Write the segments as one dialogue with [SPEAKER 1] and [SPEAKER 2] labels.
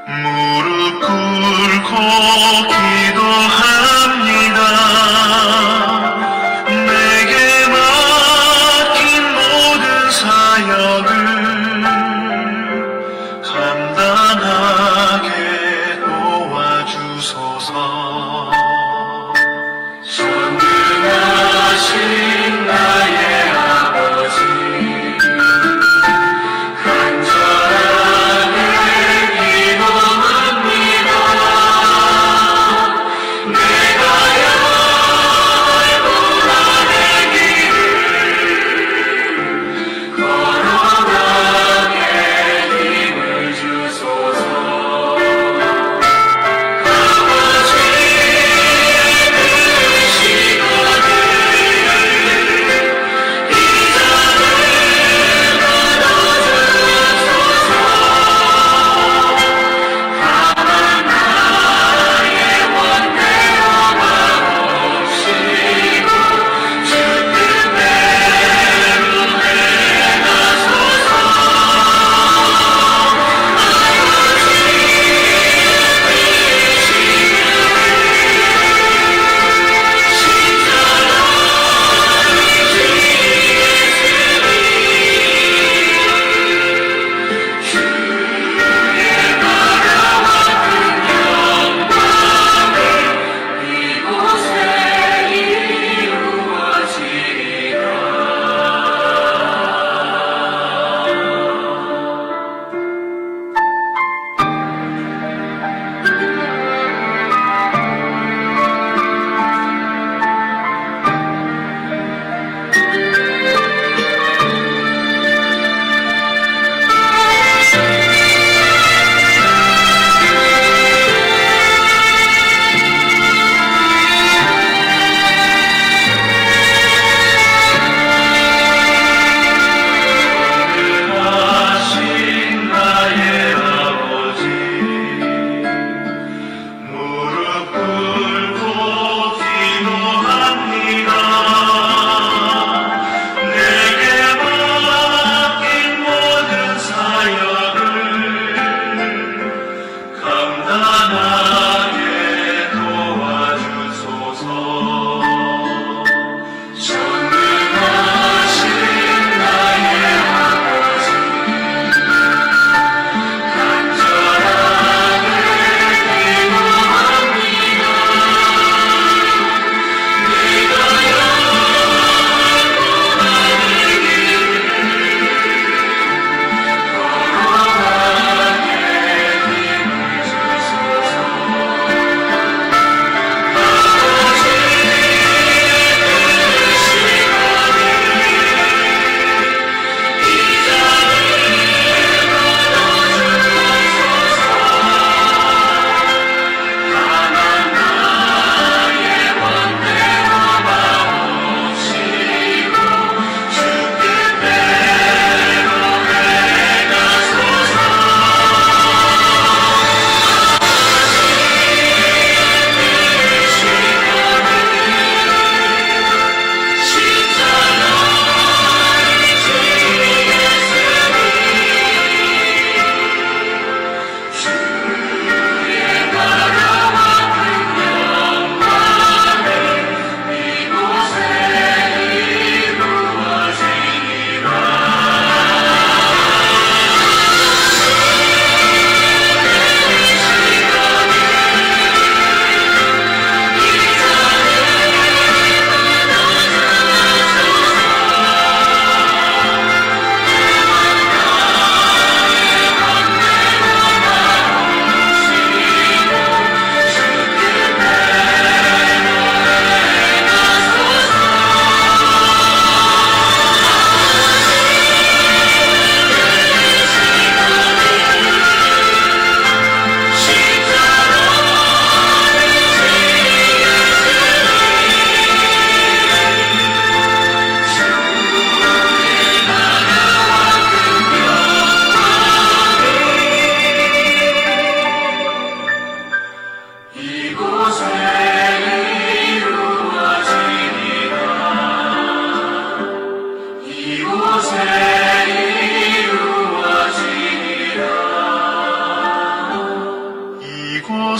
[SPEAKER 1] 무릎 꿇고 기도합니다. 내게 맡긴 모든 사역을 감당하게 도와주소서. 전능하신 나의 아버지, 간절하게 기도합니다. 내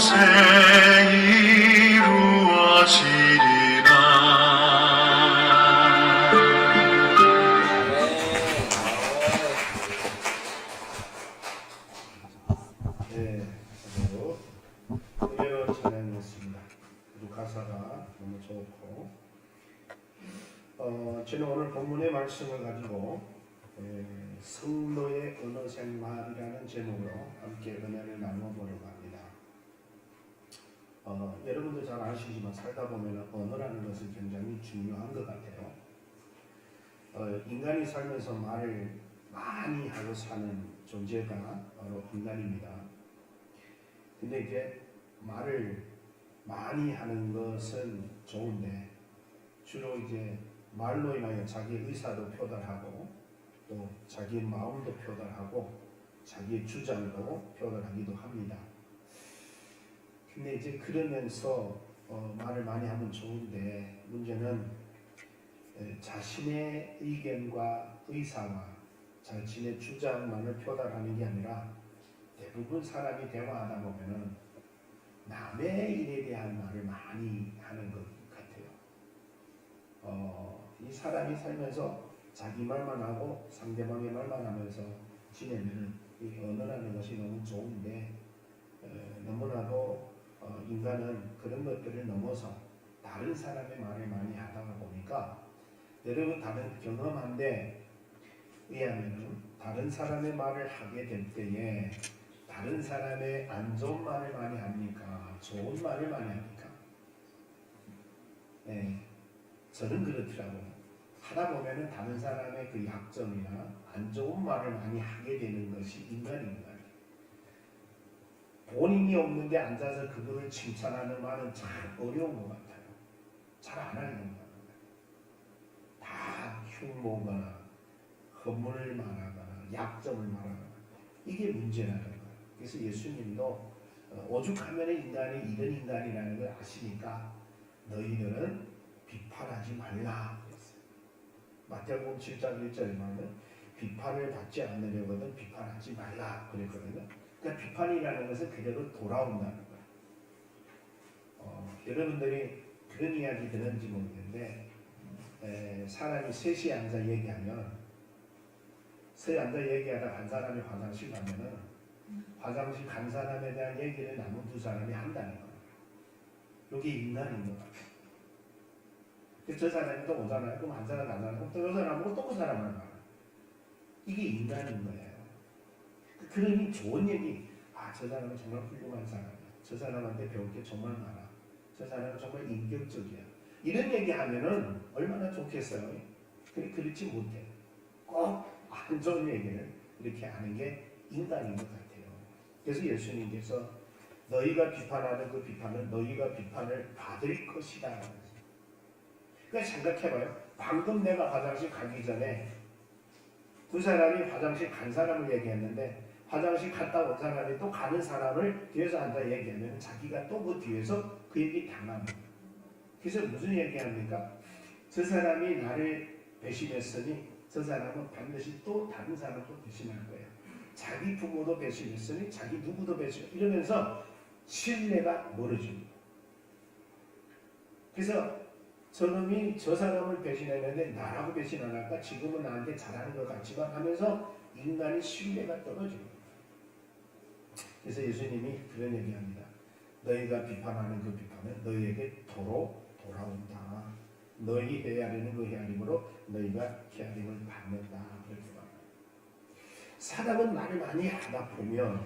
[SPEAKER 1] 곳에 이루어지리라.
[SPEAKER 2] 네, 그리고 의외로 찬양이었습니다. 그리고 가사가 너무 좋고, 저는 오늘 본문의 말씀을 가지고 성도의 언어 생활이라는 제목으로 함께 은혜를 나눠보려고 합니다. 여러분도 잘 아시지만 살다 보면 언어라는 것은 굉장히 중요한 것 같아요. 인간이 살면서 말을 많이 하고 사는 존재가 바로 인간입니다. 근데 이제 말을 많이 하는 것은 좋은데 주로 이제 말로 인하여 자기 의사도 표달하고 또 자기 마음도 표달하고 자기의 주장도 표달하기도 합니다. 근데 이제 그러면서 말을 많이 하면 좋은데 문제는 자신의 의견과 의사와 자신의 주장만을 표달하는 게 아니라 대부분 사람이 대화하다 보면은 남의 일에 대한 말을 많이 하는 것 같아요. 이 사람이 살면서 자기 말만 하고 상대방의 말만 하면서 지내면 이 언어라는 것이 너무 좋은데 너무나도 인간은 그런 것들을 넘어서 다른 사람의 말을 많이 하다 보니까 여러분 다른 경험한데 의하면 다른 사람의 말을 하게 될 때에 다른 사람의 안 좋은 말을 많이 합니까? 좋은 말을 많이 합니까? 네, 저는 그렇더라고요. 하다 보면은 다른 사람의 그 약점이나 안 좋은 말을 많이 하게 되는 것이 인간입니다. 본인이 없는데 앉아서 그거를 칭찬하는 말은 참 어려운 것 같아요. 잘 안 하는 것 같아요. 다 흉모거나 허물을 말하거나 약점을 말하거나 이게 문제라는 거예요. 그래서 예수님도 오죽하면 인간이 이런 인간이라는 걸 아시니까 너희들은 비판하지 말라 그랬어요. 마태복음 7장 1절에 보면 비판을 받지 않으려거든 비판하지 말라 그랬거든요. 그러니까 비판이라는 것은 그대로 돌아온다는 거예요. 여러분들이 그런 이야기 들었는지 모르겠는데 사람이 셋이 앉아 얘기하면 셋이 앉아 얘기하다 한 사람이 화장실 가면은 화장실 간 사람에 대한 얘기를 남은 두 사람이 한다는 거예요. 이게 인간인 것 같아요. 저 사람이 또 오잖아요. 그럼 한 사람 가잖아요. 그럼 또 그 사람하고 또 그 사람을 말아요. 이게 인간인 거예요. 그러니 좋은 얘기, 저 사람은 정말 훌륭한 사람이야. 저 사람한테 배울 게 정말 많아. 저 사람은 정말 인격적이야. 이런 얘기 하면은 얼마나 좋겠어요. 그렇지 못해. 꼭 안 좋은 얘기를 이렇게 하는 게 인간인 것 같아요. 그래서 예수님께서 너희가 비판하는 그 비판은 너희가 비판을 받을 것이다. 그러니까 생각해봐요. 방금 내가 화장실 가기 전에 두 사람이 화장실 간 사람을 얘기했는데 화장실 갔다 온 사람이 또 가는 사람을 뒤에서 앉아 얘기하면 자기가 또 그 뒤에서 그 얘기 당합니다. 그래서 무슨 얘기합니까? 저 사람이 나를 배신했으니 저 사람은 반드시 또 다른 사람도 배신할 거예요. 자기 부모도 배신했으니 자기 누구도 배신 이러면서 신뢰가 멀어집니다. 그래서 저놈이 저 사람을 배신했는데 나라고 배신 안 할까? 지금은 나한테 잘하는 것 같지만 하면서 인간의 신뢰가 떨어집니다. 그래서 예수님이 그런 얘기합니다. 너희가 비판하는 그 비판은 너희에게 도로 돌아온다. 너희 헤아리는 그 헤아림으로 너희가 헤아림을 받는다. 그렇게 말합니다. 사람은 말을 많이 하다 보면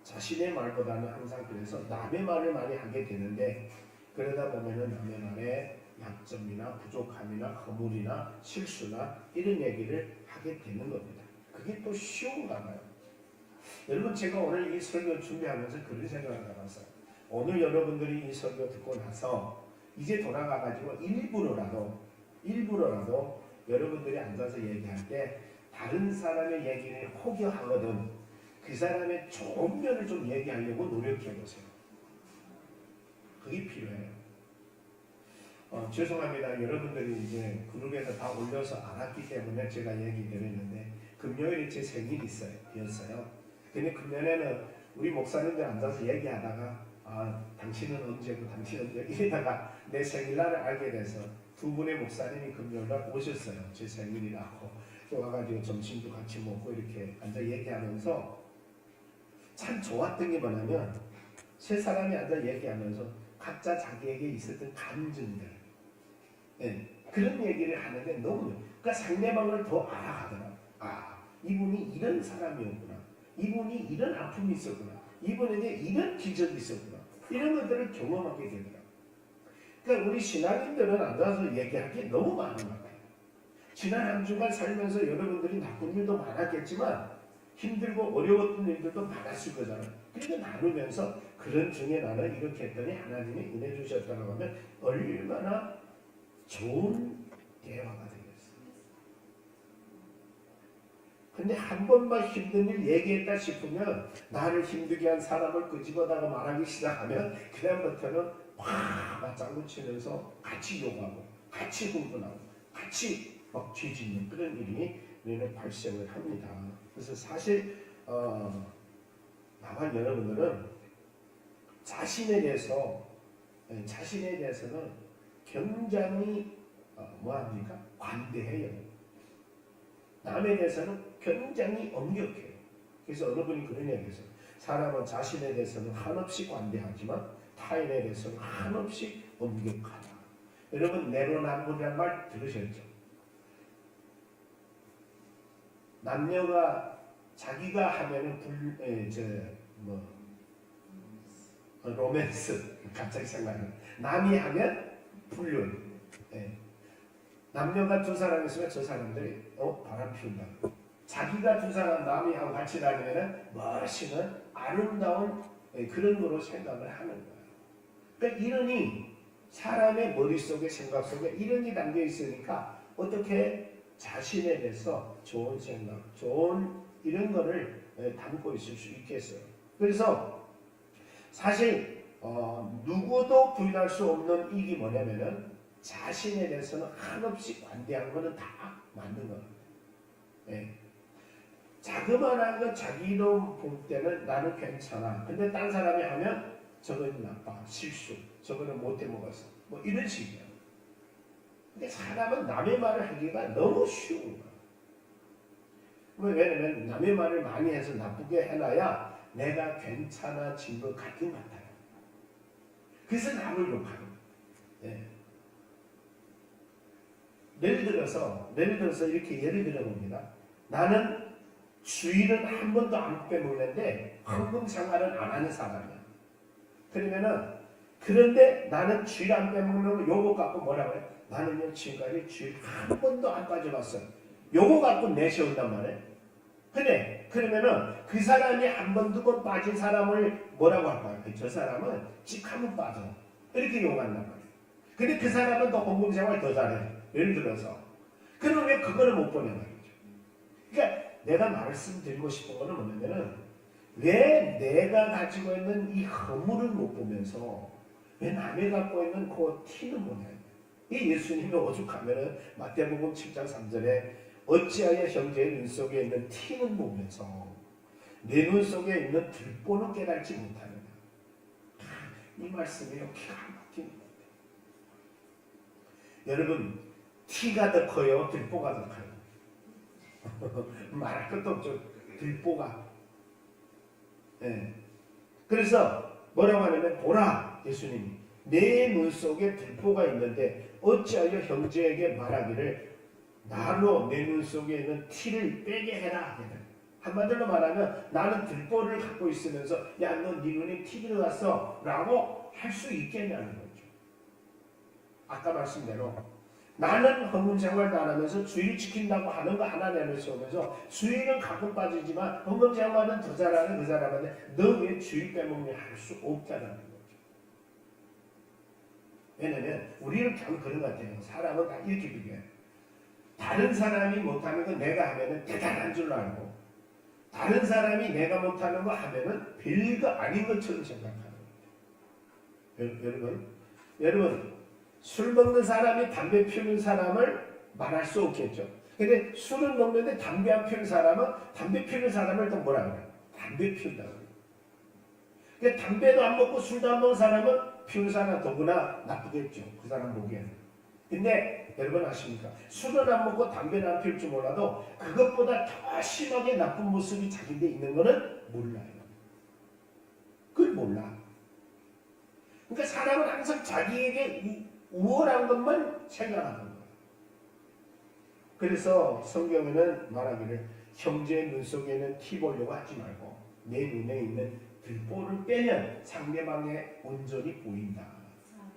[SPEAKER 2] 자신의 말보다는 항상 그래서 남의 말을 많이 하게 되는데 그러다 보면은 남의 말에 약점이나 부족함이나 허물이나 실수나 이런 얘기를 하게 되는 겁니다. 그게 또 쉬운가 봐요. 여러분 제가 오늘 이 설교 준비하면서 그런 생각을 해봤어요. 오늘 여러분들이 이 설교 듣고 나서 이제 돌아가가지고 일부러라도 여러분들이 앉아서 얘기할 때 다른 사람의 얘기를 혹여하거든 그 사람의 좋은 면을 좀 얘기하려고 노력해보세요. 그게 필요해요. 죄송합니다. 여러분들이 이제 그룹에서 다 올려서 알았기 때문에 제가 얘기 드렸는데 금요일에 제 생일이 였어요. 근데 금요일에는 우리 목사님들 앉아서 얘기하다가 당신은 언제고 당신은 언제 이러다가 내 생일날을 알게 돼서 두 분의 목사님이 금요일날 오셨어요. 제 생일이라고 와가지고 점심도 같이 먹고 이렇게 앉아 얘기하면서 참 좋았던 게 뭐냐면 세 사람이 앉아 얘기하면서 각자 자기에게 있었던 감정들 그런 얘기를 하는데 너무 그러니까 상대방을 더 알아가더라. 이분이 이런 사람이었구나. 이분이 이런 아픔이 있었구나. 이분에게 이런 기적이 있었구나. 이런 것들을 경험하게 되더라. 그러니까 우리 신앙인들은 앉아서 얘기할 게 너무 많은 것 같아요. 지난 한 주간 살면서 여러분들이 나쁜 일도 많았겠지만 힘들고 어려웠던 일들도 많았을 거잖아요. 그러니까 나누면서 그런 중에 나는 이렇게 했더니 하나님이 은혜 주셨다고 하면 얼마나 좋은 대화가 되겠어요. 근데 한 번만 힘든 일 얘기했다 싶으면 나를 힘들게 한 사람을 끄집어다가 말하기 시작하면 그다음부터는 확 맞장구 치면서 같이 욕하고 같이 흥분하고 같이 막 뒤집는 그런 일이 우리는 발생을 합니다. 그래서 사실 나와 여러분들은 자신에 대해서는 굉장히 뭐합니까? 관대해요. 남에 대해서는 굉장히 엄격해요. 그래서 어느 분이 그런 얘기했어요. 사람은 자신에 대해서는 한없이 관대하지만 타인에 대해서는 한없이 엄격하다. 여러분 내로남불이라는 말 들으셨죠? 남녀가 자기가 하면은 로맨스 갑자기 생각나는 남이 하면 불륜. 남녀가 두 사람 있으면 저 사람들이 바람 피운다. 자기가 두 사람 남이 하고 같이 다니면은 멋있는 아름다운 그런 거로 생각을 하는 거예요. 그러니까 이런이 사람의 머릿속에 생각 속에 이런이 담겨 있으니까 어떻게 자신에 대해서 좋은 생각, 좋은 이런 거를 담고 있을 수 있겠어요. 그래서 사실 누구도 부인할 수 없는 이게 뭐냐면은 자신에 대해서는 한없이 관대한 거는 다 맞는 거예요. 자그마한 거 자기로 볼 때는 나는 괜찮아. 근데 딴 사람이 하면 저거는 나빠, 실수, 저거는 못해 먹었어. 뭐 이런 식이에요. 근데 사람은 남의 말을 하기가 너무 쉬운 거야. 왜냐면 남의 말을 많이 해서 나쁘게 해놔야 내가 괜찮아진 것 같은 것 같아요. 그래서 남을 욕하는 거예요. 예를 들어서 이렇게 예를 들어봅니다. 나는 주일은 한 번도 안 빼먹는데 헌금생활은 안 하는 사람이야. 그런데 나는 주일 안 빼먹는 거 요거 갖고 뭐라고 해? 나는요 지금까지 주일 한 번도 안 빠져봤어요. 요거 갖고 내세운단 말이에요. 근데 그러면은 그 사람이 한 번, 두 번 빠진 사람을 뭐라고 할까요? 저 사람은 직 한 번 빠져. 이렇게 욕한단 말이에요. 근데 그 사람은 더 헌금생활 더 잘해. 예를 들어서. 그럼 왜 그거를 못 보냐 말이죠. 그러니까 내가 말씀드리고 싶은 거는 뭐냐면은 왜 내가 가지고 있는 이 허물을 못 보면서 왜 남이 갖고 있는 그 티는 뭐냐. 이 예수님이 오죽하면은 마태복음 7장 3절에 어찌하여 형제의 눈 속에 있는 티는 보면서 내 눈 속에 있는 들보는 깨달지 못하느냐. 이 말씀이 기가 막힌 것 같아요. 여러분 티가 더 커요? 들보가 더 커요? 말할 것도 없죠. 들보가. 그래서 뭐라고 하냐면 보라 예수님이 내 눈 속에 들보가 있는데 어찌하여 형제에게 말하기를 나로 내 눈 속에 있는 티를 빼게 해라. 한마디로 말하면 나는 들보를 갖고 있으면서 야 너 네 눈에 티 들어갔어 라고 할 수 있겠냐는 거죠. 아까 말씀대로 나는 헌금생활도 안 하면서 주일 지킨다고 하는 거 하나 내놓으면서 주일은 가끔 빠지지만 헌금생활은 더 잘하는 그 사람한테 너 왜 주일 빼먹냐 할 수 없다는 거죠. 왜냐면 우리는 참 그런 것 같아요. 사람은 다 이렇게 비교해요. 다른 사람이 못하는 거 내가 하면은 대단한 줄 알고 다른 사람이 내가 못하는 거 하면은 별거 아닌 것처럼 생각하는 거예요. 여러분 술 먹는 사람이 담배 피우는 사람을 말할 수 없겠죠. 근데 술을 먹는데 담배 안 피우는 사람은 담배 피우는 사람을 또 뭐라 그래요? 담배 피운다고 그래요. 그 담배도 안 먹고 술도 안 먹는 사람은 피우는 사람 더구나 나쁘겠죠. 그 사람 보기에는. 근데 여러분 아십니까? 술을 안 먹고 담배를 안 피울 줄 몰라도 그것보다 더 심하게 나쁜 모습이 자기인데 있는 거는 몰라요. 그걸 몰라. 그러니까 사람은 항상 자기에게 우월한 것만 생각하는 거예요. 그래서 성경에는 말하기를 형제의 눈 속에는 티 보려고 하지 말고 내 눈에 있는 들보를 빼면 상대방의 온전히 보인다.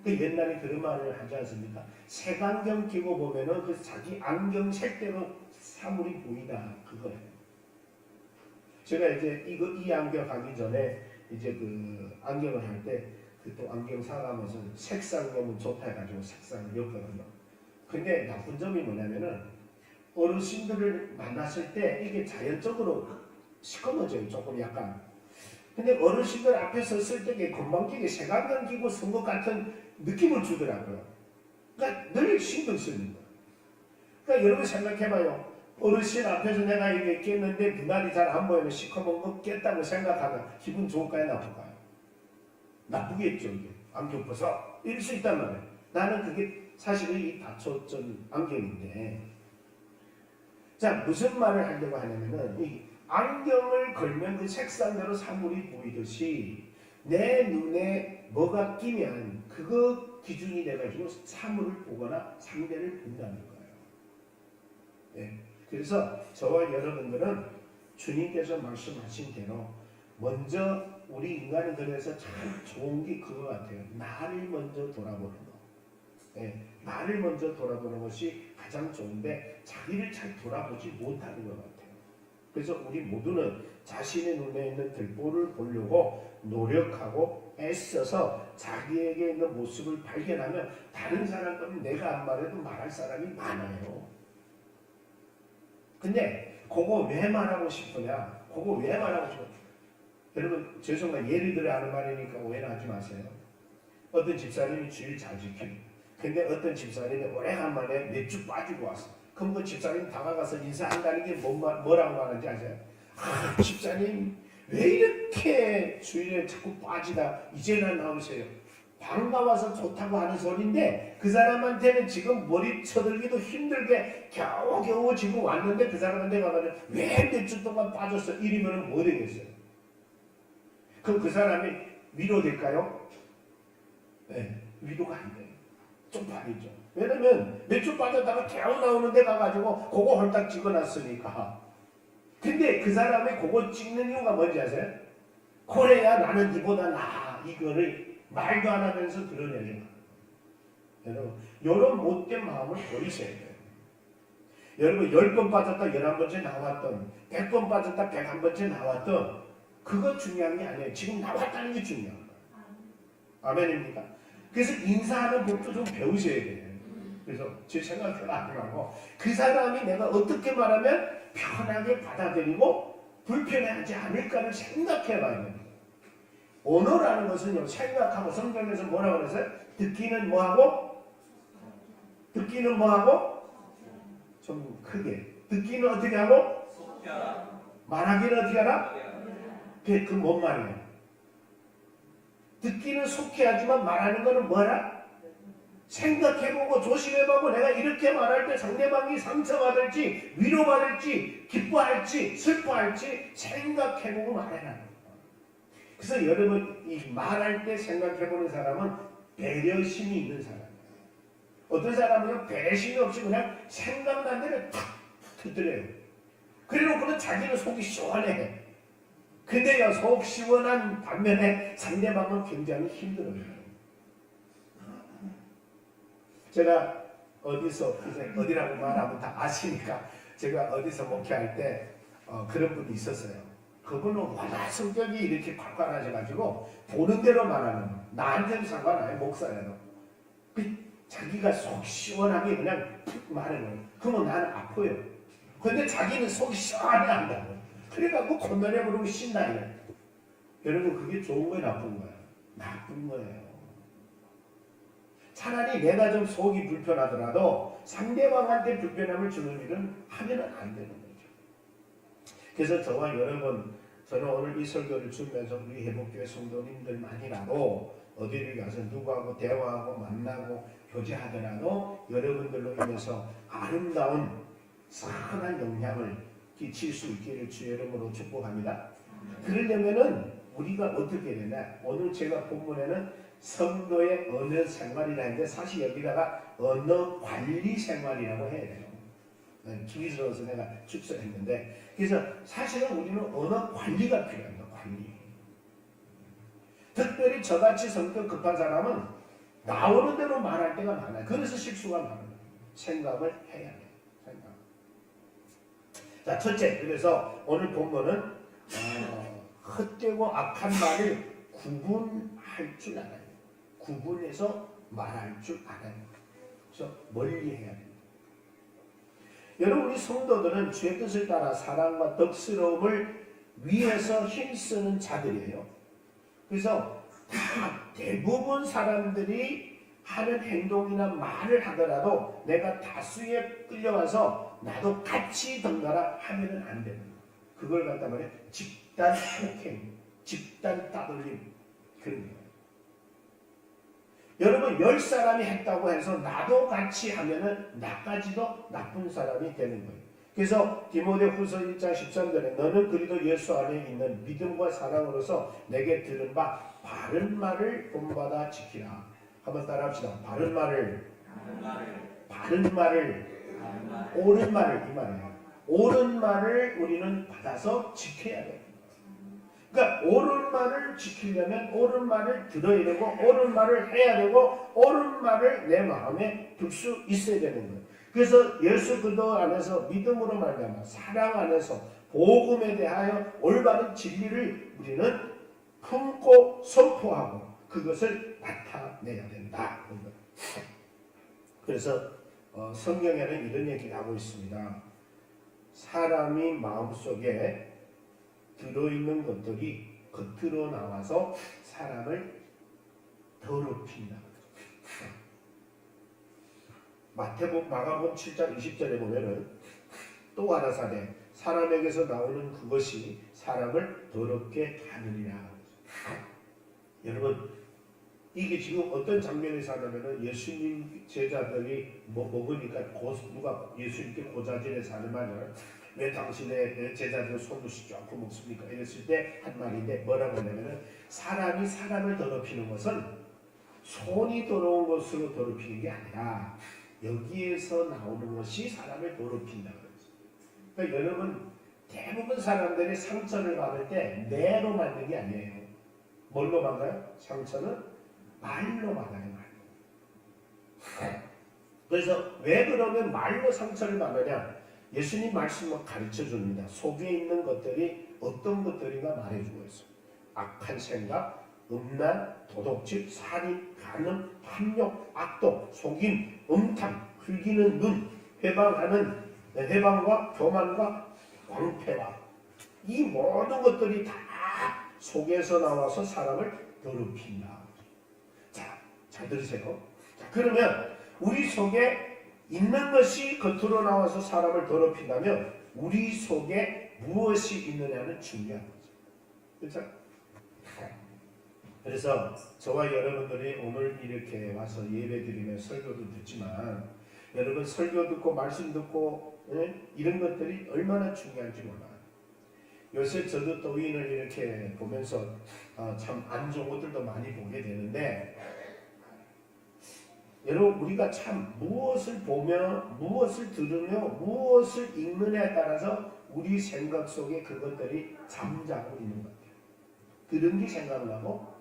[SPEAKER 2] 그 옛날에 그런 말을 하지 않습니까? 색안경 끼고 보면은 그 자기 안경 색대로 사물이 보이다. 그거예요. 제가 이제 이 안경 하기 전에 이제 그 안경을 할 때 그 또 안경 사가면서 색상 너무 좋다 해가지고 색상을 엮거든요. 근데 나쁜 점이 뭐냐면은 어르신들을 만났을 때 이게 자연적으로 시커머져요. 조금 약간. 근데 어르신들 앞에 섰을 때 건방지게 색안경 끼고 쓴 것 같은 느낌을 주더라고요. 그러니까 늘 신경 쓰는 거예요. 그러니까 여러분 생각해봐요. 어르신 앞에서 내가 이게 깼는데 눈알이 잘 안 보이면 시커먼 거 깼다고 생각하면 기분 좋을까요? 나쁠까요? 나쁘겠죠. 이게 안경 벗어 이럴 수 있단 말이에요. 나는 그게 사실은 이 다초점 안경인데, 자 무슨 말을 하려고 하냐면은 이 안경을 걸면 그 색상대로 사물이 보이듯이 내 눈에 뭐가 끼면 그거 기준이 돼가지고 사물을 보거나 상대를 본다는 거예요. 네. 그래서 저와 여러분들은 주님께서 말씀하신 대로 먼저 우리 인간은 그래서 참 좋은 게 그거 같아요. 나를 먼저 돌아보는 거. 네. 나를 먼저 돌아보는 것이 가장 좋은데 자기를 잘 돌아보지 못하는 것 같아요. 그래서 우리 모두는 자신의 눈에 있는 들보를 보려고 노력하고 애써서 자기에게 있는 모습을 발견하면 다른 사람들은 내가 안 말해도 말할 사람이 많아요. 근데 그거 왜 말하고 싶으냐? 그거 왜 말하고 싶으냐? 여러분 죄송합니다. 예를 들어 하는 말이니까 오해는 하지 마세요. 어떤 집사님이 주일 잘 지키고 근데 어떤 집사님이 오래간만에 몇 주 빠지고 왔어. 그럼 그 집사님 다가가서 인사한다는 게 뭐라고 하는지 아세요? 아, 집사님 왜 이렇게 주일에 자꾸 빠지다 이제는 나오세요. 반가워서 좋다고 하는 소리인데 그 사람한테는 지금 머리 쳐들기도 힘들게 겨우겨우 지금 왔는데 그 사람한테 가면 왜 몇 주 동안 빠졌어? 이러면 뭐 되겠어요? 그럼 그 사람이 위로될까요? 네, 위로가 안 돼요. 쪽팔리죠. 왜냐면 몇 주 빠졌다가 겨우 나오는 데 가가지고 그거 홀딱 찍어놨으니까. 근데 그 사람이 그거 찍는 이유가 뭔지 아세요? 그래야 나는 니보다 나아. 이거를 말도 안 하면서 드러내려고. 여러분 이런 못된 마음을 버리셔야 돼요. 여러분 10번 빠졌다 11번째 나왔던 100번 빠졌다 101번째 나왔던 그거 중요한 게 아니에요. 지금 나왔다는 게 중요한 거예요. 아멘입니까? 그래서 인사하는 법도 좀 배우셔야 돼요. 그래서 제 생각대로 안 하고 그 사람이 내가 어떻게 말하면 편하게 받아들이고 불편해하지 않을까를 생각해 봐야 됩니다. 언어라는 것은요. 생각하고 성경에서 뭐라고 그랬어요? 듣기는 뭐하고? 듣기는 뭐하고? 좀 크게. 듣기는 어떻게 하고? 말하기는 어떻게 하라? 그 뭔 말이에요? 듣기는 속히 하지만 말하는 거는 뭐라? 생각해보고 조심해보고 내가 이렇게 말할 때 상대방이 상처받을지 위로받을지 기뻐할지 슬퍼할지 생각해보고 말해라. 그래서 여러분 이 말할 때 생각해보는 사람은 배려심이 있는 사람이에요. 어떤 사람은 배려심이 없이 그냥 생각난 대로 탁 터뜨려요. 그래놓고는 자기는 속이 시원해. 근데요 속 시원한 반면에 상대방은 굉장히 힘들어요. 제가 어디라고 말하면 다 아시니까 제가 어디서 목회할 때 그런 분이 있었어요. 그분은 워낙 성격이 이렇게 콸콸하셔가지고 보는 대로 말하는 거예요. 나한테도 상관없어요. 목사예요. 자기가 속 시원하게 그냥 툭 말하는 거예요. 그러면 나는 아파요. 근데 자기는 속이 시원하게 한다고. 그래갖고 콧노래 부르고 신나요. 여러분 그게 좋은 거예요? 나쁜 거예요? 나쁜 거예요. 차라리 내가 좀 속이 불편하더라도 상대방한테 불편함을 주는 일은 하면 안 되는 거죠. 그래서 저와 여러분 저는 오늘 이 설교를 주면서 우리 회복교회 성도님들만이라도 어디를 가서 누구하고 대화하고 만나고 교제하더라도 여러분들로 인해서 아름다운 선한 영향을 끼칠 수 있기를 주의 이름으로 축복합니다. 그러려면은 우리가 어떻게 되냐? 오늘 제가 본문에는 성도의 언어 생활이라 했는데 사실 여기다가 언어 관리 생활이라고 해야 돼요. 주기스러워서 내가 축소했는데, 그래서 사실은 우리는 언어 관리가 필요합니다. 관리. 특별히 저같이 성격 급한 사람은 나오는 대로 말할 때가 많아요. 그래서 실수가 많아요. 생각을 해야 돼요. 생각. 자, 첫째, 그래서 오늘 본문은 헛되고 악한 말을 구분할 줄 알아요. 구분해서 말할 줄 알아요. 그래서 멀리 해야 돼요. 여러분, 우리 성도들은 주의 뜻을 따라 사랑과 덕스러움을 위해서 힘쓰는 자들이에요. 그래서 대부분 사람들이 하는 행동이나 말을 하더라도 내가 다수에 끌려와서 나도 같이 덩달아 하면은 안 되는 거예요. 그걸 갖다 말해 집단 폭행, 집단 따돌림, 그런 거예요. 여러분, 10사람이 했다고 해서 나도 같이 하면은 나까지도 나쁜 사람이 되는 거예요. 그래서 디모데후서 1장 13절에 너는 그리스도 예수 안에 있는 믿음과 사랑으로서 내게 들은 바 바른 말을 본받아 지키라. 한번 따라합시다. 바른 말을, 옳은 말을, 이 말이에요. 옳은 말을 우리는 받아서 지켜야 돼요. 그러니까 옳은 말을 지키려면 옳은 말을 들어야 되고 옳은 말을 해야 되고 옳은 말을 내 마음에 둘 수 있어야 되는 거예요. 그래서 예수 그리스도 안에서 믿음으로 말미암아 사랑 안에서 복음에 대하여 올바른 진리를 우리는 품고 선포하고 그것을 나타내야 된다. 그래서 성경에는 이런 얘기를 하고 있습니다. 사람이 마음속에 들어있는 것들이 겉으로 나와서 사람을 더럽힌다. 마가복음 7장 20절에 보면은 또 가라사대 사람에게서 나오는 그것이 사람을 더럽게 하느니라. 여러분, 이게 지금 어떤 장면에서 하냐면은 예수님 제자들이 먹으니까 누가 예수님께 고자질해서 하는 말이잖아요. 왜 당신의 제자들 손도 씻지 않고 먹습니까? 이랬을 때 한 말인데 뭐라고 하냐면은 사람이 사람을 더럽히는 것은 손이 더러운 것으로 더럽히는 게 아니라 여기에서 나오는 것이 사람을 더럽힌다. 그러니까 여러분, 대부분 사람들이 상처를 받을 때 뇌로 받는 게 아니에요. 뭘로 받아요? 상처는 말로 받아요. 말로. 그래서 왜 그러면 말로 상처를 받느냐? 예수님 말씀을 가르쳐 줍니다. 속에 있는 것들이 어떤 것들인가 말해주고 있어요. 악한 생각, 음란, 도둑질, 살인, 간음, 탐욕, 악독, 속임, 음탕, 흘기는 눈, 회방과 교만과 광패와 이 모든 것들이 다 속에서 나와서 사람을 더럽힌다. 자, 잘 들으세요. 자, 그러면 우리 속에 있는 것이 겉으로 나와서 사람을 더럽힌다면 우리 속에 무엇이 있느냐는 중요한 거죠. 그렇죠? 그래서 저와 여러분들이 오늘 이렇게 와서 예배드리며 설교도 듣지만 여러분 설교 듣고 말씀 듣고 이런 것들이 얼마나 중요한지 몰라요. 요새 저도 또인을 이렇게 보면서 참 안 좋은 것들도 많이 보게 되는데 여러분 우리가 참 무엇을 보며 무엇을 들으며 무엇을 읽느냐에 따라서 우리 생각 속에 그것들이 잠자고 있는 것 같아요. 들은 게 생각나고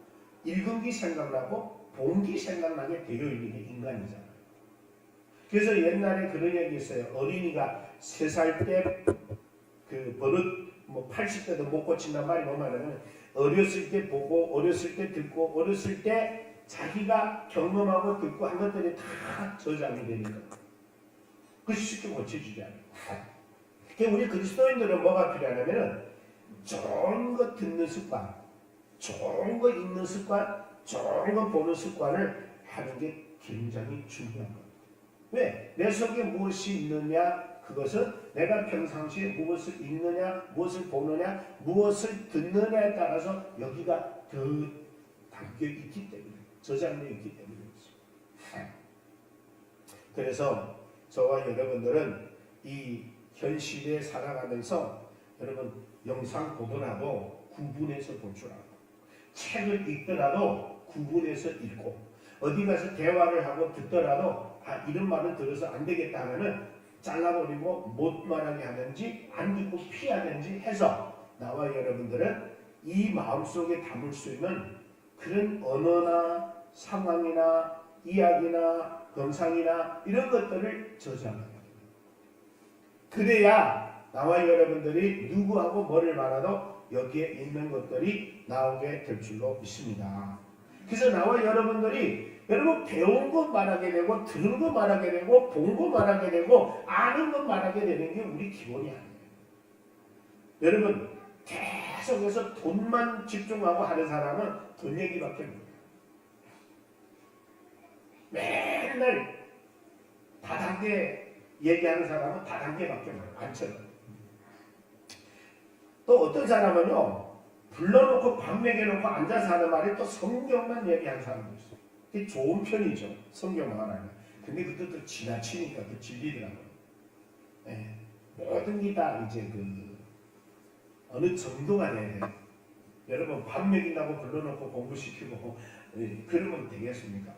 [SPEAKER 2] 읽은 게 생각나고 본 게 생각나게 되어 있는 게 인간이잖아요. 그래서 옛날에 그런 얘기 있어요. 어린이가 3살 때 그 버릇 80대도 못 고친단 말이 뭐냐면 어렸을 때 보고 어렸을 때 듣고 어렸을 때 자기가 경험하고 듣고 한 것들이 다 저장이 되니까 그것이 쉽게 고쳐지지 않아요. 그러니까 우리 그리스도인들은 뭐가 필요하냐면 좋은 거 듣는 습관, 좋은 거 읽는 습관, 좋은 거 보는 습관을 하는 게 굉장히 중요한 거예요. 왜? 내 속에 무엇이 있느냐 그것은 내가 평상시에 무엇을 읽느냐, 무엇을 보느냐, 무엇을 듣느냐에 따라서 여기가 더 담겨 있기 때문에, 저장되어 있기 때문에 그렇습니다. 그래서 저와 여러분들은 이 현 시대에 살아가면서 여러분 영상 보더라도 구분해서 볼 줄 알고, 책을 읽더라도 구분해서 읽고, 어디 가서 대화를 하고 듣더라도 이런 말을 들어서 안 되겠다 하면은 잘라버리고 못 말하게 하든지 안 듣고 피하든지 해서 나와 여러분들은 이 마음속에 담을 수 있는 그런 언어나 상황이나 이야기나 영상이나 이런 것들을 저장해야 됩니다. 그래야 나와 여러분들이 누구하고 뭐를 말하도 여기에 있는 것들이 나오게 될 줄로 믿습니다. 그래서 나와 여러분들이 여러분 배운 것 말하게 되고, 들은 것 말하게 되고, 본 것 말하게 되고, 아는 것 말하게 되는 게 우리 기본이 아니에요. 여러분 계속해서 돈만 집중하고 하는 사람은 돈 얘기밖에 못해요. 맨날 다단계 얘기하는 사람은 다단계밖에 안 쳐요. 또 어떤 사람은요, 불러놓고 밥 먹여놓고 앉아서 하는 말이 또 성경만 얘기하는 사람도 있어요. 그게 좋은 편이죠, 성경만 하면. 근데 그것도 지나치니까 또 질리더라고요. 네. 모든 게 다 이제 어느 정도가 돼야 돼요. 여러분 밥 먹인다고 불러놓고 공부시키고 그러면 되겠습니까?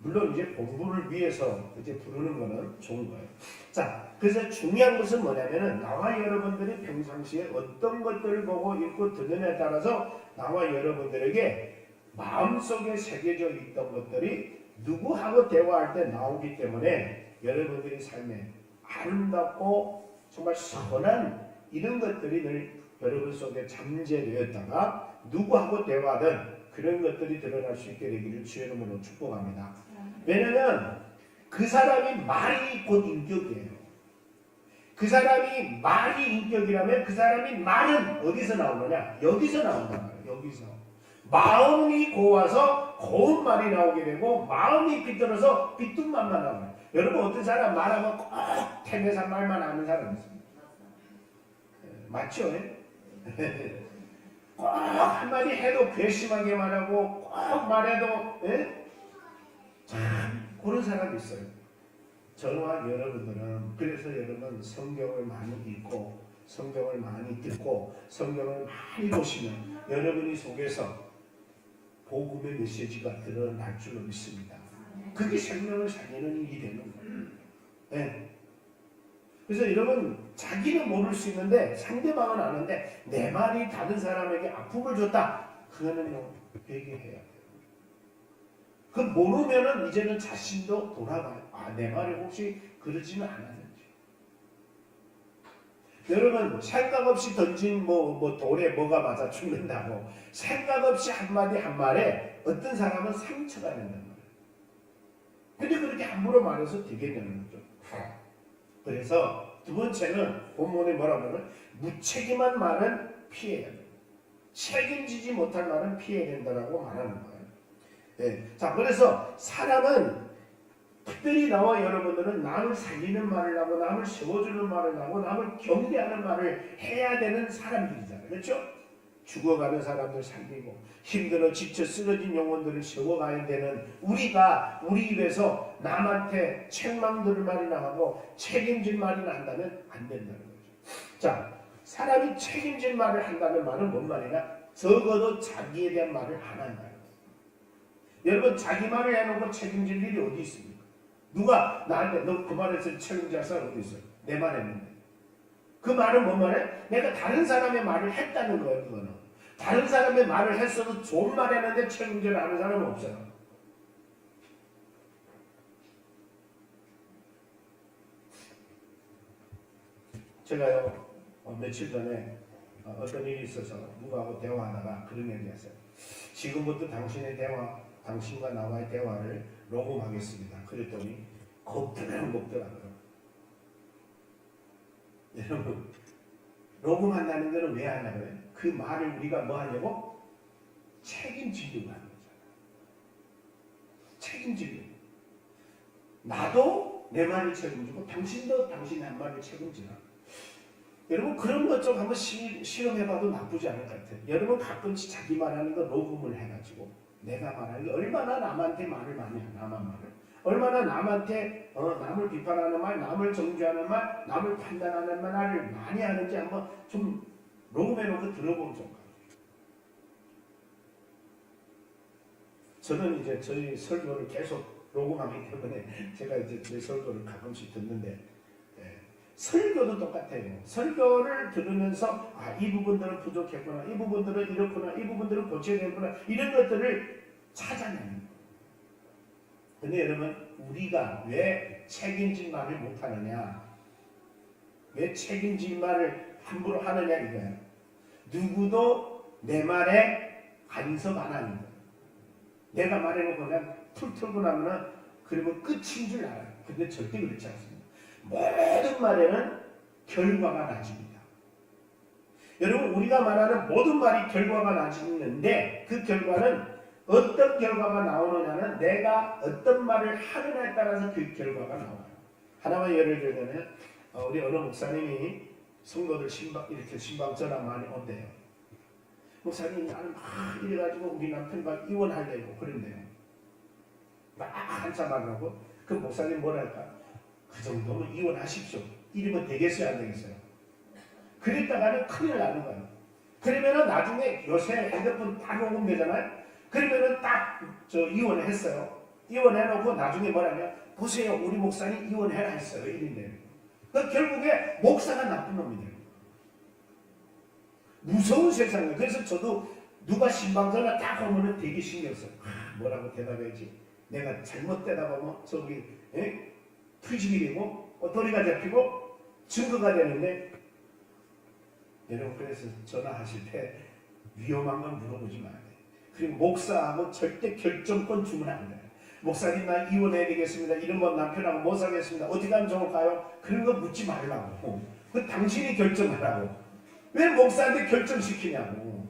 [SPEAKER 2] 물론 이제 공부를 위해서 이제 부르는 거는 좋은 거예요. 자, 그래서 중요한 것은 뭐냐면은 나와 여러분들이 평상시에 어떤 것들을 보고 읽고 듣느냐에 따라서 나와 여러분들에게 마음속에 새겨져 있던 것들이 누구하고 대화할 때 나오기 때문에 여러분들의 삶에 아름답고 정말 선한 이런 것들이 늘 여러분 속에 잠재되었다가 누구하고 대화하든 그런 것들이 드러날 수 있게 되기를 주의 이름으로 축복합니다. 왜냐하면 그 사람이 말이 곧 인격이에요. 그 사람이 말이 인격이라면 그 사람이 말은 어디서 나오느냐? 여기서 나온단 말이에요. 여기서. 마음이 고와서 고운 말이 나오게 되고, 마음이 삐뚤어서 삐뚤 말만 나와요. 여러분 어떤 사람 말하면 꼭 태매사 말만 하는 사람 있습니다. 맞죠? 꼭 한마디 해도 괘씸하게 말하고 꼭 말해도 참 그런 사람이 있어요. 저와 여러분들은 그래서 여러분 성경을 많이 읽고 성경을 많이 듣고 성경을 많이 보시면 여러분이 속에서 복음의 메시지가 드러날 줄로 믿습니다. 그게 생명을 살리는 일이 되는 거예요. 네. 그래서 여러분 자기는 모를 수 있는데 상대방은 아는데 내 말이 다른 사람에게 아픔을 줬다. 그거는요 회개해야 돼요. 그 모르면은 이제는 자신도 돌아봐요. 내 말이 혹시 그러지는 않았는지. 여러분 생각 없이 던진 돌에 뭐가 맞아 죽는다고 생각 없이 한마디 한 말에 어떤 사람은 상처가 된단 말이에요. 근데 그렇게 함부로 말해서 되게 되는 거죠. 그래서 두 번째는 본문에 뭐라고 하면 무책임한 말은 피해야 돼요. 책임지지 못할 말은 피해야 된다라고 말하는 거예요. 네. 자, 그래서 사람은 특별히 나와 여러분들은 남을 살리는 말을 하고 남을 세워주는 말을 하고 남을 경계하는 말을 해야 되는 사람들이잖아요. 그렇죠? 죽어가는 사람들 살리고 힘들어 지쳐 쓰러진 영혼들을 세워가야 되는 우리가 우리 입에서 남한테 책망들 말이나 하고 책임질 말이나 한다면 안 된다는 거죠. 자, 사람이 책임질 말을 한다는 말은 뭔 말이냐? 적어도 자기에 대한 말을 안 한다는 거예요. 여러분 자기 말을 해놓고 책임질 일이 어디 있습니까? 누가 나한테 너 그 말에서 책임질 사람 어디 있어요? 내 말 했는데. 그 말은 뭔 말이에요? 내가 다른 사람의 말을 했다는 거예요. 그거는. 다른 사람의 말을 했어도 좋은 말 했는데 책임질 하는 사람은 없어요. 제가요 며칠 전에 어떤 일이 있어서 누구하고 대화하다가 그런 얘기 했어요. 지금부터 당신과 나와의 대화를 녹음하겠습니다. 그랬더니 겁들랑 먹더라고요. 여러분 녹음한다는 것은 왜 하냐고요? 그 말을 우리가 뭐 하냐고? 책임지려고 하는 거잖아요. 책임지려고. 나도 내 말을 책임지고 당신도 당신의 한 말을 책임지라. 여러분 그런 것 좀 한번 실험해봐도 나쁘지 않을 것 같아요. 여러분 가끔씩 자기 말하는 거 녹음을 해가지고 내가 말하는 게 얼마나 남한테 말을 많이 하나, 남한 말을 얼마나 남한테 남을 비판하는 말, 남을 정죄하는 말, 남을 판단하는 말을 많이 하는지 한번 좀 녹음해놓고 들어보면 좋을 것 같아요. 저는 이제 저희 설교를 계속 녹음하기 때문에 제가 이제 제 설교를 가끔씩 듣는데 설교도 똑같아요. 설교를 들으면서 이 부분들은 부족했구나, 이 부분들은 이렇구나, 이 부분들은 고쳐야 되겠구나 이런 것들을 찾아내는 거예요. 근데 여러분 우리가 왜 책임질 말을 못하느냐, 왜 책임질 말을 함부로 하느냐 이거예요. 누구도 내 말에 간섭 안 하는 거예요. 내가 말해놓고 그냥 툴 틀고 나면 그리고 끝인 줄 알아요. 근데 절대 그렇지 않습니다. 모든 말에는 결과가 나집니다. 여러분 우리가 말하는 모든 말이 결과가 나지는데 그 결과는 어떤 결과가 나오느냐는 내가 어떤 말을 하느냐에 따라서 그 결과가 나와요. 하나만 예를 들면 우리 어느 목사님이 성도들 이렇게 신방 전화 많이 온대요. 목사님 나는 막 이래가지고 우리 남편과 이혼하려고 그런대요. 막 한참 하려고. 그 목사님 뭐랄까, 그 정도면 이혼하십시오. 이러면 되겠어요 안 되겠어요? 그랬다가는 큰일 나는 거예요. 그러면은 나중에 요새 핸드폰 다 녹음되잖아요. 그러면은 딱 이혼을 했어요. 이혼해놓고 나중에 뭐라냐, 보세요 우리 목사님 이혼해라 했어요 이런데. 그 결국에 목사가 나쁜 놈이에요. 무서운 세상이에요. 그래서 저도 누가 신방전화 딱 오면은 되게 신경 써요. 뭐라고 대답해야지. 내가 잘못 대답하면 저기 투집이 되고 도리가 잡히고 증거가 되는데, 여러분 그래서 전화하실 때 위험한 건 물어보지 마야 돼. 그리고 목사하고 절대 결정권 주면 안 돼. 목사님 나 이혼해야 되겠습니다. 이런 건 남편하고 못 살겠습니다. 어떻게 하면 좋을까요? 그런 거 묻지 말라고. 그 당신이 결정하라고. 왜 목사한테 결정시키냐고.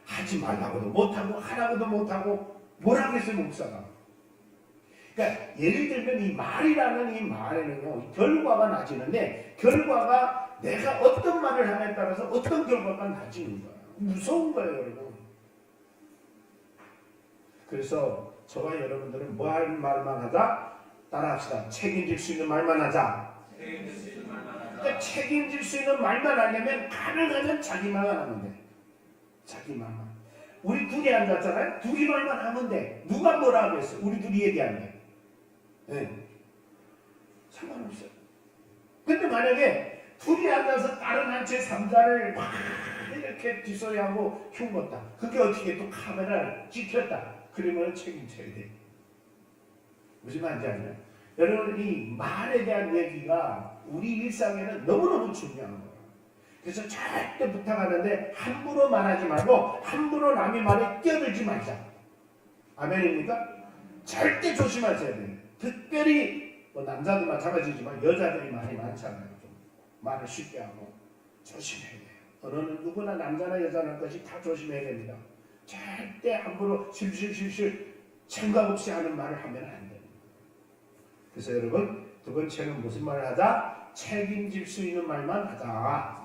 [SPEAKER 2] 하지 말라고도 못하고 하라고도 못하고 뭘 하겠어요 목사가. 그러니까 예를 들면 이 말이라는 이 말에는요 결과가 나지는데, 결과가 내가 어떤 말을 하냐에 따라서 어떤 결과가 나지는 거예요. 무서운 거예요 여러분. 그래서 저와 여러분들은 뭐 할 말만 하자? 따라합시다. 책임질 수 있는 말만 하자. 그러니까 책임질 수 있는 말만 하려면 가능하면 자기 말만 하면 돼. 자기 말만. 우리 둘이 앉았잖아요. 둘이 말만 하면 돼. 누가 뭐라 하겠어? 우리 둘이 얘기하면 돼. 상관없어요. 근데 만약에 둘이 앉아서 다른 한 채 3자를 막 이렇게 뒷소리하고 흉봤다. 그게 어떻게 또 카메라를 찍혔다. 그러면 책임져야 돼. 무슨 말인지 알죠? 여러분 이 말에 대한 얘기가 우리 일상에는 너무너무 중요한 거예요. 그래서 절대 부탁하는데 함부로 말하지 말고 함부로 남의 말에 끼어들지 말자. 아멘입니까? 절대 조심하셔야 돼요. 특별히 남자도 마찬가지지만 여자들이 많이 많잖아요. 좀 말을 쉽게 하고 조심해야 돼요. 어느 누구나 남자나 여자나 것이 다 조심해야 됩니다. 절대 함부로 실실실실 생각 없이 하는 말을 하면 안 됩니다. 그래서 여러분 두 번째는 무슨 말을 하자? 책임질 수 있는 말만 하자.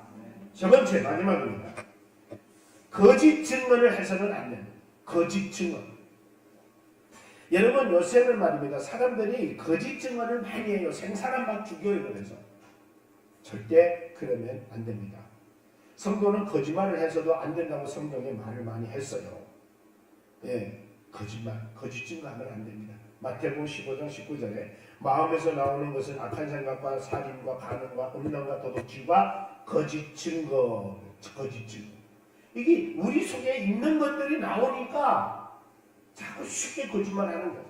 [SPEAKER 2] 세 번째 마지막입니다. 거짓 증언을 해서는 안 됩니다. 거짓 증언. 여러분 요새는 말입니다. 사람들이 거짓 증언을 많이 해요. 생사람 막 죽여요. 그래서 절대 그러면 안 됩니다. 성도는 거짓말을 해서도 안 된다고 성경에 말을 많이 했어요. 거짓말, 거짓 증거하면 안 됩니다. 마태복음 15장 19절에 마음에서 나오는 것은 악한 생각과 살인과 간음과 음란과 도둑질과 거짓 증거, 거짓 증거. 이게 우리 속에 있는 것들이 나오니까 자꾸 쉽게 거짓말하는 거예요.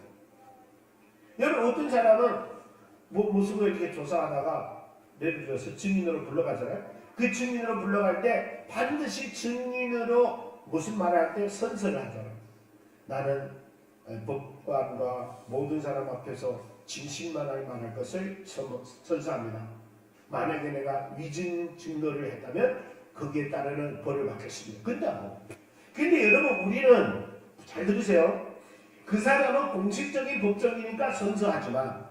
[SPEAKER 2] 여러분 어떤 사람은 모습을 이렇게 조사하다가 예를 들어서 증인으로 불러가잖아요. 그 증인으로 불러갈 때 반드시 증인으로 무슨 말을 할 때 선서를 하잖아요. 나는 법관과 모든 사람 앞에서 진실만을 말할 것을 선서합니다. 만약에 내가 위증 증거를 했다면 거기에 따르는 벌을 받겠습니다. 근데 여러분 우리는 잘 들으세요. 그 사람은 공식적인 법정이니까 선서하지만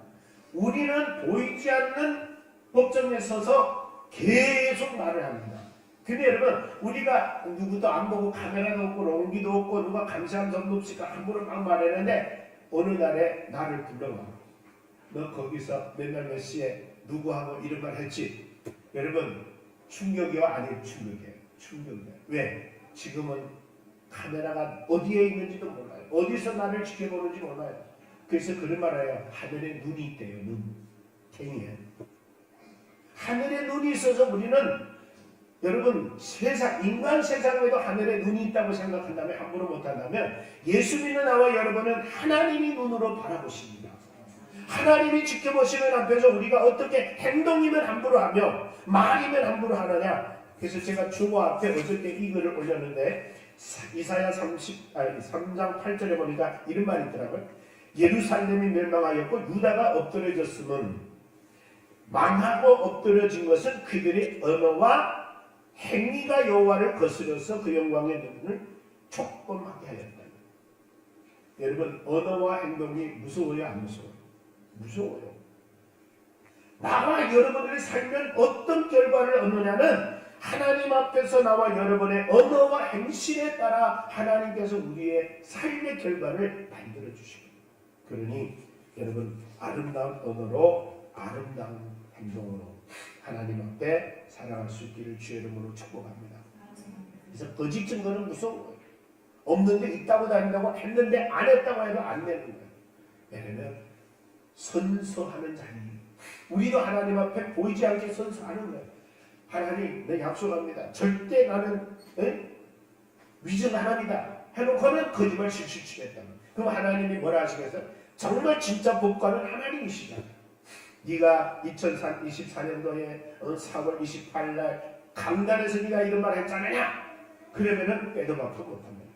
[SPEAKER 2] 우리는 보이지 않는 법정에 서서 계속 말을 합니다. 근데 여러분 우리가 누구도 안 보고 카메라도 없고 롱기도 없고 누가 감시한 점도 없이 함부로 막 말했는데 어느 날에 나를 불러와. 너 거기서 맨날 몇 시에 누구하고 이런 말 했지? 여러분 충격이와 아닌 충격이에요. 충격이에요. 왜? 지금은 카메라가 어디에 있는지도 몰라요. 어디서 나를 지켜보는지 몰라요. 그래서 그런 말을 해요. 하늘에 눈이 있대요. 눈. 탱이에요. 하늘에 눈이 있어서 우리는 여러분 세상 인간 세상에도 하늘에 눈이 있다고 생각한다면 함부로 못한다면 예수 믿는 나와 여러분은 하나님이 눈으로 바라보십니다. 하나님이 지켜보시는 앞에서 우리가 어떻게 행동이면 함부로 하며 말이면 함부로 하느냐. 그래서 제가 주보 앞에 어저께 이 글을 올렸는데 이사야 3장 8절에 보니까 이런 말이 있더라고요. 예루살렘이 멸망하였고 유다가 엎드려졌으면 망하고 엎드려진 것은 그들의 언어와 행위가 여호와를 거스려서 그 영광의 눈을 촉범하게 하였다. 여러분 언어와 행동이 무서워요 안 무서워요? 무서워요. 나와 여러분들이 살면 어떤 결과를 얻느냐는 하나님 앞에서 나와 여러분의 언어와 행실에 따라 하나님께서 우리의 삶의 결과를 만들어 주시고 그러니 여러분 아름다운 언어로 아름다운 행동으로 하나님 앞에 살아갈 수 있기를 주의 이름으로 축복합니다. 그래서 거짓 증거는 무서워요. 없는데 있다고 다닌다고 했는데 안 했다고 해도 안 되는 거예요. 왜냐하면 선서하는 자리. 우리도 하나님 앞에 보이지 않게 선서하는 거예요. 하나님 내 약속합니다. 절대 나는 위증 안 합니다. 해놓고는 거짓말 실실 치겠다. 그럼 하나님이 뭐라 하시겠어요? 정말 진짜 법관은 하나님이시잖아요. 네가 2024년도에 4월 28일 날 강단에서 네가 이런 말 했잖아요. 그러면은 빼도 박도 못합니다.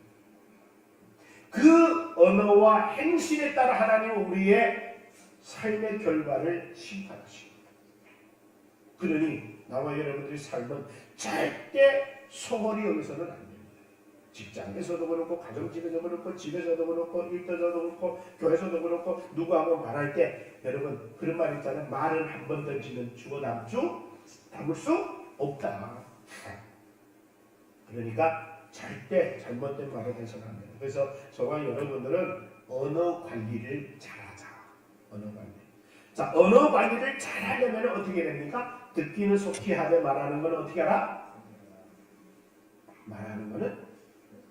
[SPEAKER 2] 그 언어와 행실에 따라 하나님은 우리의 삶의 결과를 심판하십니다. 그러니 나와 여러분들의 삶은 절대 소홀히 여기서는 안 됩니다. 직장에서도 그렇고 가정집에서도 그렇고 집에서도 그렇고 일터에서도 그렇고 교회에서도 그렇고 누구하고 말할 때 여러분 그런 말 있잖아요. 말은 한 번 던지면 주워 담을 수 없다. 그러니까 절대 잘못된 말을 해서는 안 돼요. 그래서 저와 여러분들은 언어 관리를 잘하자. 언어 관리. 자, 언어 관리를 잘하려면 어떻게 됩니까? 듣기는 속히 하되 말하는 건 어떻게 하라? 말하는 거는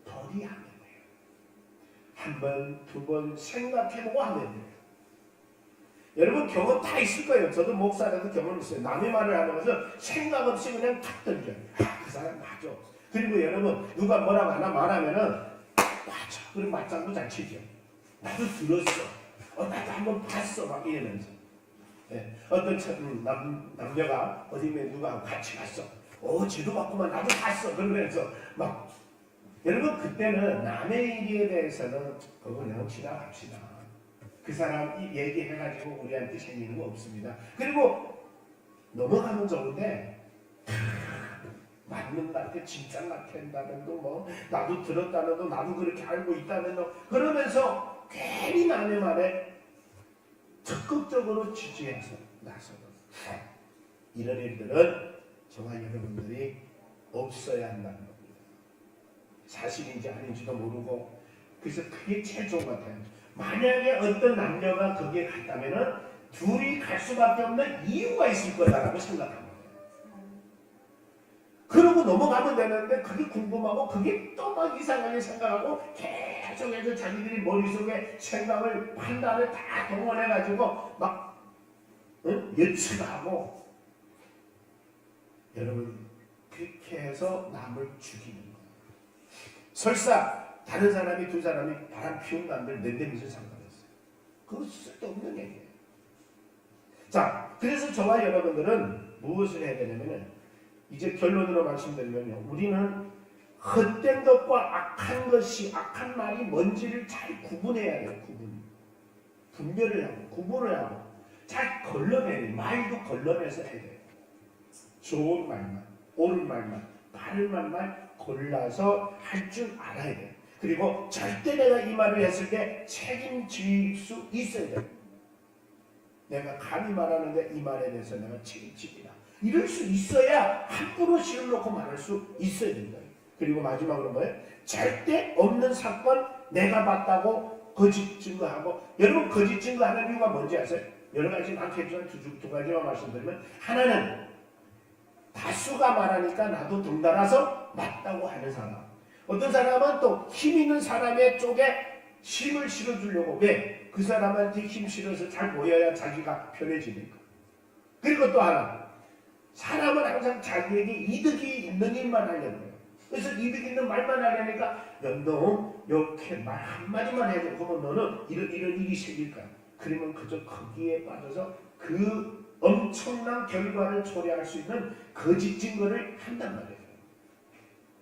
[SPEAKER 2] 덜이 하면 돼요. 한 번, 두 번 생각해보고 하면 돼요. 여러분 경험 다 있을 거예요. 저도 목사라도 경험 있어요. 남의 말을 하는 것은 생각 없이 그냥 탁 던져요. 그 사람 맞아. 그리고 여러분 누가 뭐라고 하나 말하면은 맞아. 그럼 맞장구 잘 치죠. 나도 들었어. 나도 한번 봤어. 막 이러면서. 네. 어떤 남녀가 어디에 누가 같이 갔어. 쟤도 봤구만. 나도 봤어. 그러면서 막 여러분 그때는 남의 일에 대해서는 그거 그냥 지나갑시다. 그 사람 얘기해가지고 우리한테 생기는 거 없습니다. 그리고 넘어가면 좋은데 맞는 나한테 진짜 나한다는 뭐 나도 들었다는 거 나도 그렇게 알고 있다는 거 그러면서 괜히 남의 말에 적극적으로 지지해서 나서는 이런 일들은 저와 여러분들이 없어야 한다는 겁니다. 사실인지 아닌지도 모르고 그래서 그게 제일 좋은 것 같아요. 만약에 어떤 남녀가 거기에 갔다면은 둘이 갈 수밖에 없는 이유가 있을 거다라고 생각합니다. 그러고 넘어가면 되는데 그게 궁금하고 그게 또 막 이상하게 생각하고 계속해서 자기들이 머릿속에 생각을 판단을 다 동원해가지고 막 예측하고 여러분 그렇게 해서 남을 죽이는 거예요. 설사 다른 사람이 두 사람이 바람 피운 남들 낸데미를 상관했어요. 그거 쓸데없는 얘기예요. 자, 그래서 저와 여러분들은 무엇을 해야 되냐면은 이제 결론으로 말씀드리면요. 우리는 헛된 것과 악한 것이 악한 말이 뭔지를 잘 구분해야 돼요. 분별을 하고 구분을 하고 잘 걸러내야 돼요. 말도 걸러내서 해야 돼요. 좋은 말만, 옳은 말만, 바른 말만 골라서 할 줄 알아야 돼요. 그리고 절대 내가 이 말을 했을 때 책임질 수 있어야 돼. 내가 감히 말하는데 이 말에 대해서 내가 책임집니다. 이럴 수 있어야 함부로 실을 놓고 말할 수 있어야 된다. 그리고 마지막으로 뭐예요? 절대 없는 사건 내가 봤다고 거짓 증거하고, 여러분 거짓 증거하는 이유가 뭔지 아세요? 여러 가지 많겠지만 두 가지만 말씀드리면, 하나는 다수가 말하니까 나도 덩달아서 맞다고 하는 사람. 어떤 사람은 또 힘 있는 사람의 쪽에 힘을 실어주려고. 왜? 그 사람한테 힘 실어서 잘 보여야 자기가 편해지니까. 그리고 또 하나, 사람은 항상 자기에게 이득이 있는 일만 하려고 해요. 그래서 이득 있는 말만 하려니까 너 이렇게 말 한마디만 해도 그러면 너는 이런 일이 생길 거야. 그러면 그저 거기에 빠져서 그 엄청난 결과를 초래할 수 있는 거짓 증거를 한단 말이에요.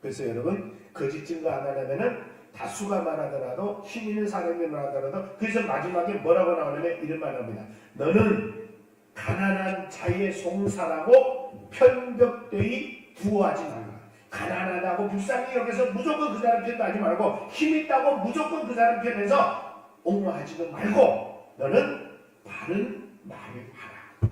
[SPEAKER 2] 그래서 여러분, 거짓 증거 안 하려면은 다수가 말하더라도, 힘 있는 사람이 말하더라도, 그래서 마지막에 뭐라고 나오냐면 이런 말 합니다. 너는 가난한 자의 송사라고 편벽되이 구호하지 말라. 가난하다고 불쌍히 여겨서 무조건 그 사람 편도 하지 말고, 힘 있다고 무조건 그 사람 편에서 옹호하지도 말고, 너는 바른 말을 하라.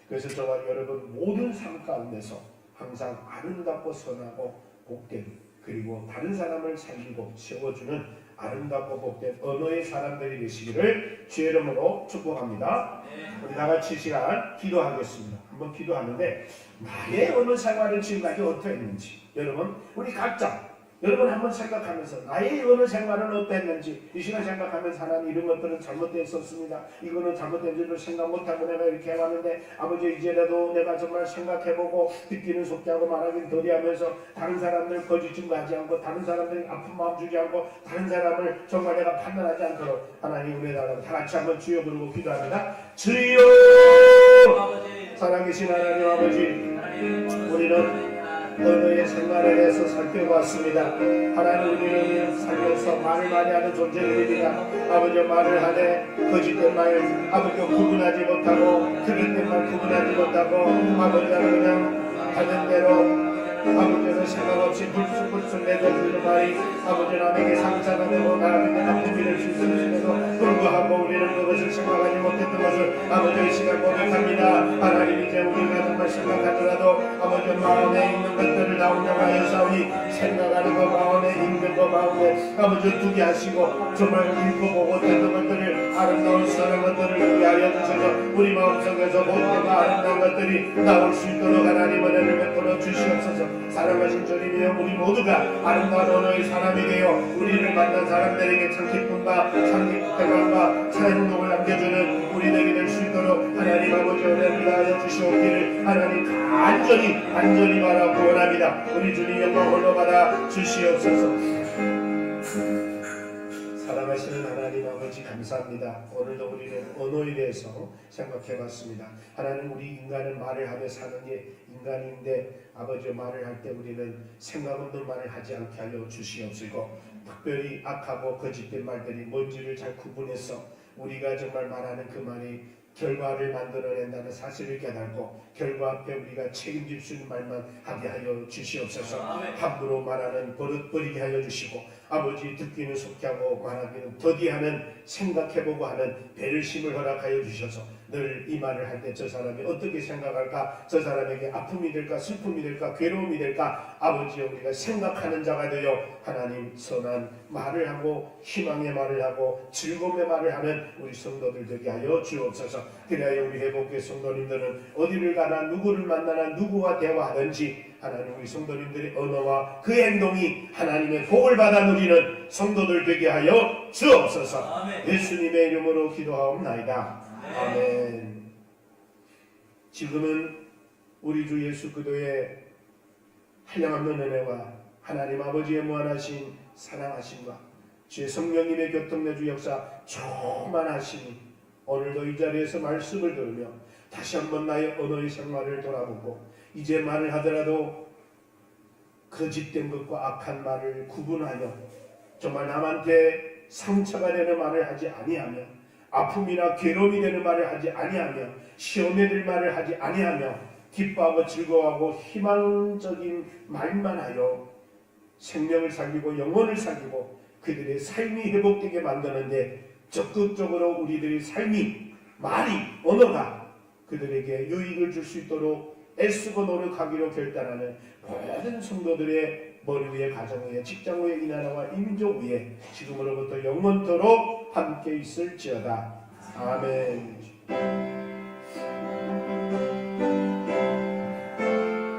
[SPEAKER 2] 그래서 저와 여러분 모든 삶 가운데서 항상 아름답고 선하고 복된, 그리고 다른 사람을 살리고 세워주는 아름답고 복된 언어의 사람들이 되시기를 주의 이름으로 축복합니다. 우리 다같이 시간 기도하겠습니다. 한번 기도하는데, 나의 언어 생활은 지금까지 어떻게 했는지 여러분, 우리 각자 여러분 한번 생각하면서 나의 언어 생활은 어땠는지 이 시간 생각하면서, 하나님 이런 것들은 잘못됐었습니다. 이거는 잘못된 줄도 생각 못하고 내가 이렇게 해왔는데 아버지, 이제라도 내가 정말 생각해보고 듣기는 속지 않고 말하기는 더디하면서 다른 사람들 거짓 증거하지 않고, 다른 사람들 아픈 마음 주지 않고, 다른 사람을 정말 내가 판단하지 않도록 하나님 은혜달라고 다 같이 한번 주여 부르고 기도합니다. 주여! 살아계신 하나님 아버지, 우리는 언어의 생활에 대해서 살펴봤습니다. 하나님, 우리는 살면서 말을 많이 하는 존재들입니다. 아버지, 말을 하되 거짓된 말, 아버지 구분하지 못하고, 틀린 말 구분하지 못하고, 아버지는 그냥 하는 대로 아버지는 생각 없이 불쑥불쑥 내뱉는 말이 아버지 남에게 상처가 되고 나에게 나쁜 일을 줄 수 있음에도 불구하고 우리는 그것을 생각하지 못했던 것을 아버지의 시간 고백합니다. 하나님, 이제 우리가 정말 생각하더라도 아버지 마음에 있는 것들을 나오려고 하여사오니, 생각하는 것, 마음에 있는 것 마음에 아버지 두게 하시고, 정말 읽어보고 듣는 것들을, 아름다운 선한 것들을 위하여 주셔서 우리 마음속에서 모든 아름다운 것들이 나올 수 있도록 하나님 은혜를 베풀어 주시옵소서. 사랑하신 주님이여, 우리 모두가 아름다운 언어의 사람이 되어 우리를 만난 사람들에게 참 기쁨과 참 기쁨과 참 행복을 남겨주는 우리 되게 될 수 있도록 하나님 아버지 은혜를 다하여 주시옵기를 하나님 간절히 바라고 원합니다. 우리 주님 영광 올라받아 주시옵소서. 사랑하시는 하나님 아버지, 감사합니다. 오늘도 우리는 언어에 대해서 생각해봤습니다. 하나님, 우리 인간은 말을 하며 사는 게 인간인데 아버지, 말을 할 때 우리는 생각 없는 말을 하지 않게 하여 주시옵시고, 특별히 악하고 거짓된 말들이 뭔지를 잘 구분해서 우리가 정말 말하는 그 말이 결과를 만들어낸다는 사실을 깨닫고 결과 앞에 우리가 책임질 수 있는 말만 하게 하여 주시옵소서. 함부로 말하는 버릇 버리게 하여 주시고, 아버지 듣기는 속히 하고 말하기는 더디하는, 생각해보고 하는 배려심을 허락하여 주셔서 늘 이 말을 할 때 저 사람이 어떻게 생각할까, 저 사람에게 아픔이 될까, 슬픔이 될까, 괴로움이 될까, 아버지여 우리가 생각하는 자가 되어 하나님 선한 말을 하고 희망의 말을 하고 즐거움의 말을 하는 우리 성도들 되게 하여 주옵소서. 그래야 우리 회복의 성도님들은 어디를 가나 누구를 만나나 누구와 대화하든지 하나님, 우리 성도님들의 언어와 그 행동이 하나님의 복을 받아 누리는 성도들 되게 하여 주옵소서. 예수님의 이름으로 기도하옵나이다. 아멘. 지금은 우리 주 예수 그리스도의 한량없는 은혜와 하나님 아버지의 무한하신 사랑하심과 주의 성령님의 교통내주 역사 충만하시니 오늘도 이 자리에서 말씀을 들으며 다시 한번 나의 언어의 생활을 돌아보고, 이제 말을 하더라도 거짓된 것과 악한 말을 구분하여 정말 남한테 상처가 되는 말을 하지 아니하며, 아픔이나 괴로움이 되는 말을 하지 아니하며, 시험에 들 말을 하지 아니하며, 기뻐하고 즐거워하고 희망적인 말만 하여 생명을 살리고 영혼을 살리고 그들의 삶이 회복되게 만드는데 적극적으로 우리들의 삶이, 말이, 언어가 그들에게 유익을 줄 수 있도록 애쓰고 노력하기로 결단하는 모든 성도들의 머리 위에, 가정 위에, 직장 위에, 이 나라와 이 민족 위에 지금으로부터 영원토록 함께 있을지어다. 아멘.